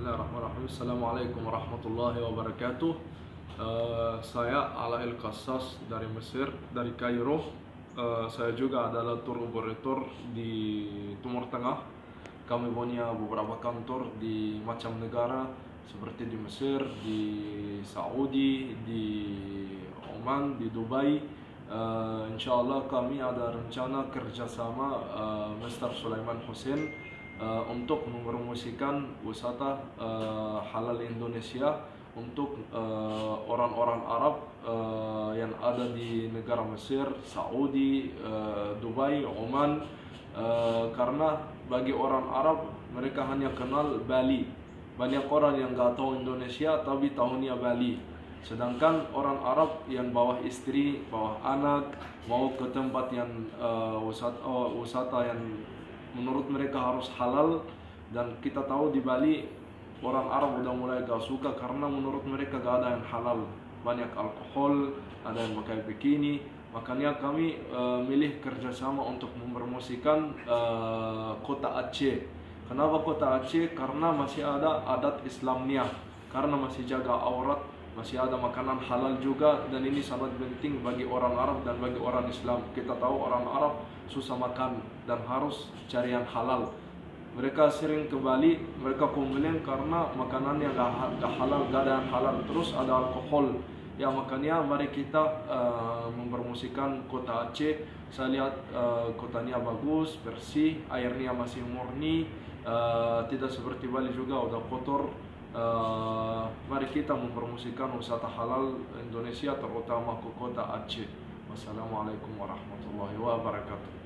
Bismillahirrahmanirrahim. Assalamualaikum warahmatullahi wabarakatuh. Saya Alail Qassas dari Mesir, dari Kairo. Saya juga adalah tour operator di Timur Tengah. Kami punya beberapa kantor di macam negara seperti di Mesir, di Saudi, di Oman, di Dubai. Insyaallah kami ada rencana kerjasama Mr. Sulaiman Hussein untuk mempromosikan wisata halal Indonesia untuk orang-orang Arab yang ada di negara Mesir, Saudi, Dubai, Oman. Karena bagi orang Arab mereka hanya kenal Bali. Banyak orang yang nggak tahu Indonesia tapi tahunya Bali. Sedangkan orang Arab yang bawa istri, bawa anak, mau ke tempat yang wisata yang menurut mereka harus halal, dan kita tahu di Bali orang Arab udah mulai gak suka karena menurut mereka gak ada yang halal, banyak alkohol, ada yang pakai bikini. Makanya kami milih kerjasama untuk mempromosikan kota Aceh. Kenapa kota Aceh? Karena masih ada adat Islamnya, karena masih jaga aurat, masih ada makanan halal juga, dan ini sangat penting bagi orang Arab dan bagi orang Islam. Kita tahu orang Arab susah makan dan harus cari yang halal. Mereka sering ke Bali, mereka komplain karena makanannya gak halal, gak ada yang halal, terus ada alkohol. Ya makanya mari kita mempromosikan kota Aceh. Saya lihat kotanya bagus, bersih, airnya masih murni, tidak seperti Bali juga udah kotor. Mari kita mempromosikan wisata halal Indonesia, terutama ke kota Aceh. Wassalamualaikum warahmatullahi wabarakatuh.